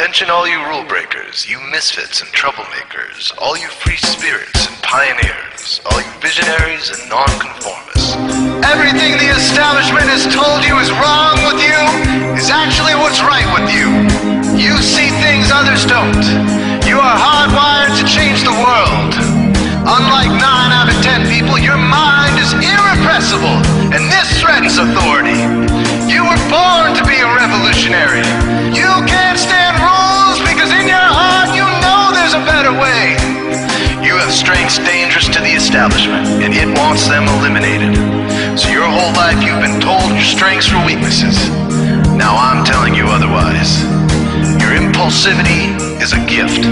Attention all you rule breakers, you misfits and troublemakers, all you free spirits and pioneers, all you visionaries and nonconformists. Everything the establishment has told you is wrong with you is actually what's right with you. You see things others don't. You are hardwired to change the world. Unlike 9 out of 10 people, your mind is irrepressible, and this threatens authority. You were born to be a revolutionary. You can't stand rules because in your heart you know there's a better way. You have strengths dangerous to the establishment, and it wants them eliminated. So your whole life you've been told your strengths were weaknesses. Now I'm telling you otherwise. Your impulsivity is a gift.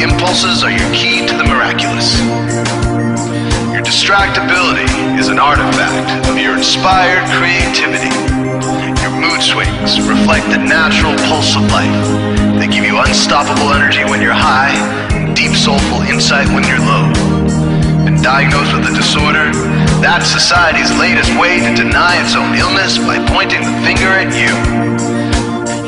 Impulses are your key to the miraculous. Your distractibility is an artifact of your inspired creativity. Your mood swings reflect the natural pulse of life. They give you unstoppable energy when you're high, and deep soulful insight when you're low. Been diagnosed with a disorder? That's society's latest way to deny its own illness by pointing the finger at you.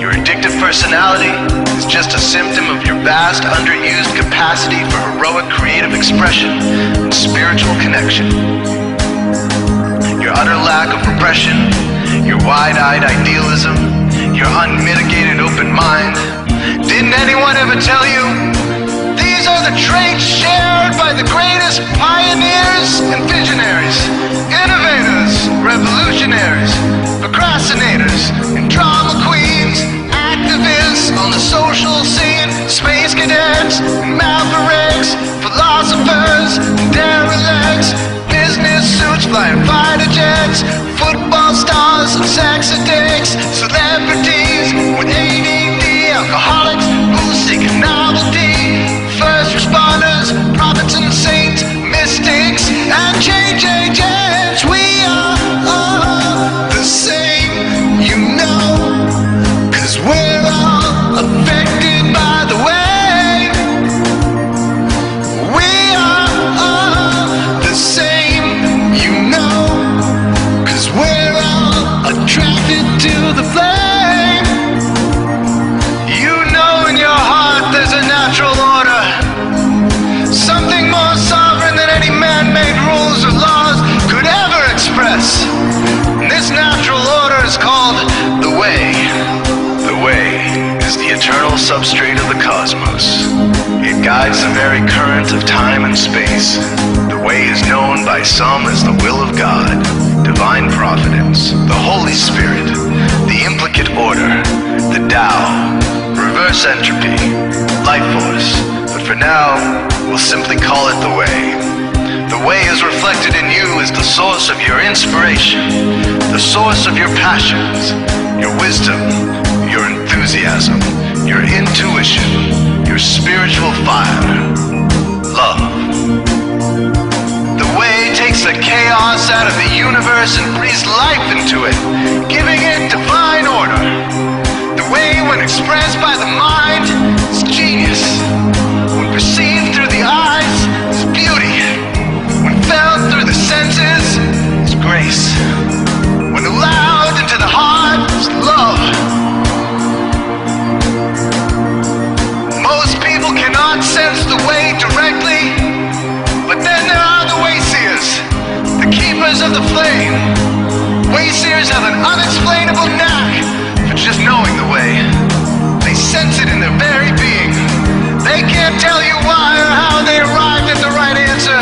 Your addictive personality is just a symptom of your vast, underused capacity for heroic creative expression and spiritual connection. Your utter lack of repression, your wide-eyed idealism, your unmitigated open mind. Didn't anyone ever tell you? These are the traits shared by the greatest pioneers and visionaries, innovators, revolutionaries, procrastinators, and drama queens, activists on the social scene, space cadets, and mavericks, philosophers, and derelicts, business suits, flying fighter jets, football stars, and sex addicts, celebrities with ADD, alcoholics, booze-seeking novelty, first responders, prophets and saints, mystics, and change agents. We are all the same, you know, 'cause we're all affected by the way. We are all the same, you know, 'cause we're all attracted to the flame. You know in your heart there's a natural order, something more sovereign than any man-made rules or laws could ever express. And this natural order is called the way. The way is the eternal substrate of the cosmos. It guides the very current of time and space. The way is known by some as the will of God, divine providence, the Holy Spirit, the implicate order, the Tao, reverse entropy, life force. But for now, we'll simply call it the way. The way is reflected in you as the source of your inspiration, the source of your passions, your wisdom, your enthusiasm, your intuition, your spiritual fire, love. The way takes the chaos out of the universe and breathes life into it, giving it divine order. The way, when expressed by the mind, is genius. When perceived through the eyes, is beauty. When felt through the senses, is grace. When allowed into the heart, is love. Most people cannot sense the way directly, but then there are the wayseers, the keepers of the flame. Wayseers have an unexplainable knack for just knowing the way. They sense it in their very being. They can't tell you why or how they arrived at the right answer.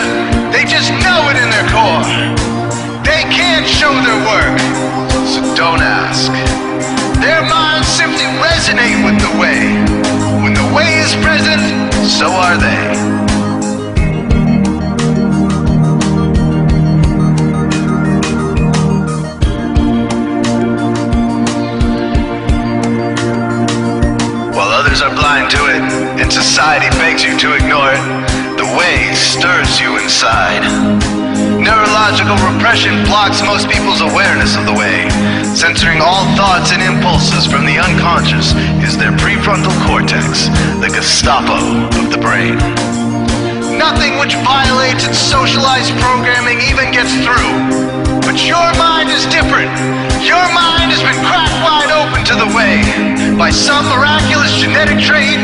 They just know it in their core. They can't show their work, so don't ask. Their minds simply resonate with the way. When the way is present, so are they. Others are blind to it, and society begs you to ignore it. The way stirs you inside. Neurological repression blocks most people's awareness of the way. Censoring all thoughts and impulses from the unconscious is their prefrontal cortex, the Gestapo of the brain. Nothing which violates its socialized programming even gets through. But your mind is different. Your mind has been cracked wide open to the way by some miraculous genetic trait,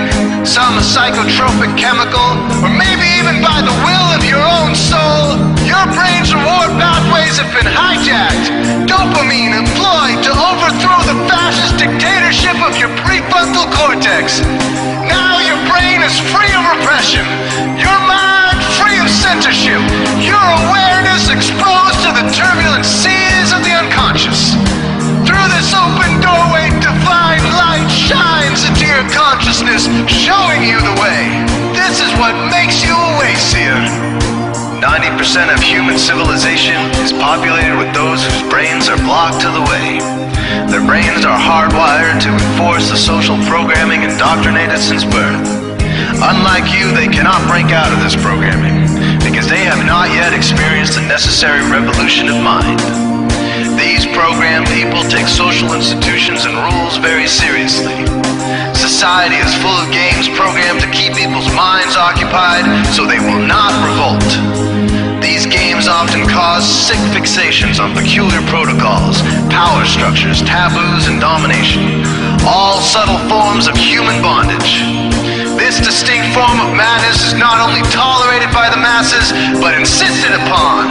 some psychotropic chemical, or maybe even by the will of your own soul, your brain's reward pathways have been hijacked, dopamine employed to overthrow the fascist dictatorship of your prefrontal cortex. Now your brain is free of repression, your mind free of censorship, your awareness exposed to the turbulent seas of the unconscious. Through this open doorway, divine light shines into your consciousness, showing you the way. This is what makes you a wayseer. 90% of human civilization is populated with those whose brains are blocked to the way. Their brains are hardwired to enforce the social programming indoctrinated since birth. Unlike you, they cannot break out of this programming, because they have not yet experienced the necessary revolution of mind. These programmed people take social institutions and rules very seriously. Society is full of games programmed to keep people's minds occupied so they will not revolt. These games often cause sick fixations on peculiar protocols, power structures, taboos, and domination, all subtle forms of human bondage. This distinct form of madness is not only tolerated by the masses, but insisted upon.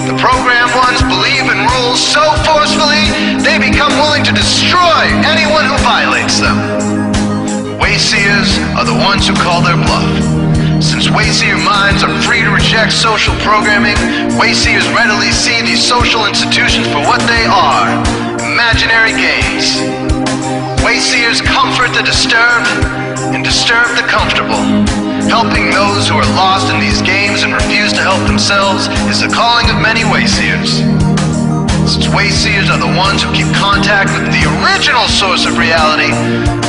The programmed ones believe in rules so forcefully, they become willing to destroy anyone who violates them. Wayseers are the ones who call their bluff. Since wayseer minds are free to reject social programming, wayseers readily see these social institutions for what they are, imaginary games. Wayseers comfort the disturbed and disturb the comfortable. Helping those who are lost in these games and refuse to help themselves is the calling of many wayseers. Since wayseers are the ones who keep contact with the original source of reality,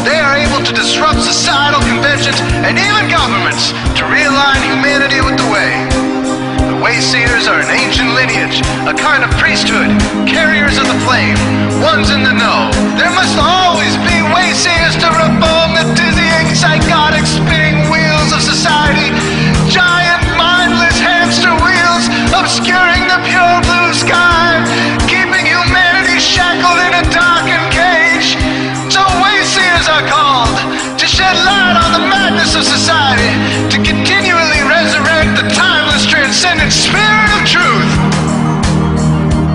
they are able to disrupt societal conventions and even governments to realign humanity with the way. The wayseers are an ancient lineage, a kind of priesthood, carriers of the flame, ones in the know. There must always be wayseers to reform the dizzying, psychotic, spinning wheels of society, giant, mindless hamster wheels obscuring the pure blue sky, keeping humanity shackled in a darkened cage. So wayseers are called to shed light on the madness of society, to continually resurrect the timeless, transcendent spirit of truth.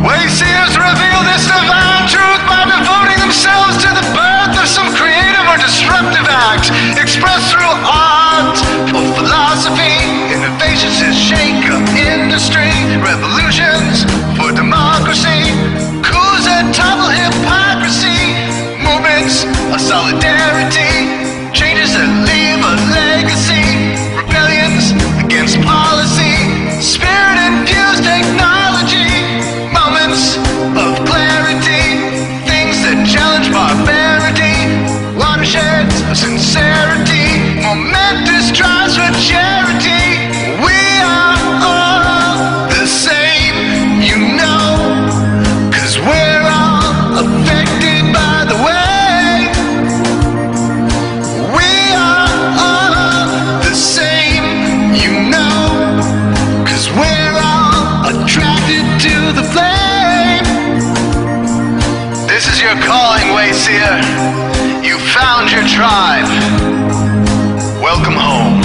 Wayseers reveal this divine truth by devoting themselves to the birth of some creative or disruptive act, expressed through art or philosophy. Innovations that shake up industry, revolutions for democracy, coups that topple hypocrisy, movements of solidarity, changes that leave a legacy, rebellions against policy, spirit-infused technology, moments of clarity, things that challenge barbarity, watersheds of sincerity, momentous drives for charity. We are all the same, you know, 'cause we're all affected by the way. We are all the same, you know, 'cause we're all attracted to the flame. This is your calling, wayseer. You found your tribe. Welcome home.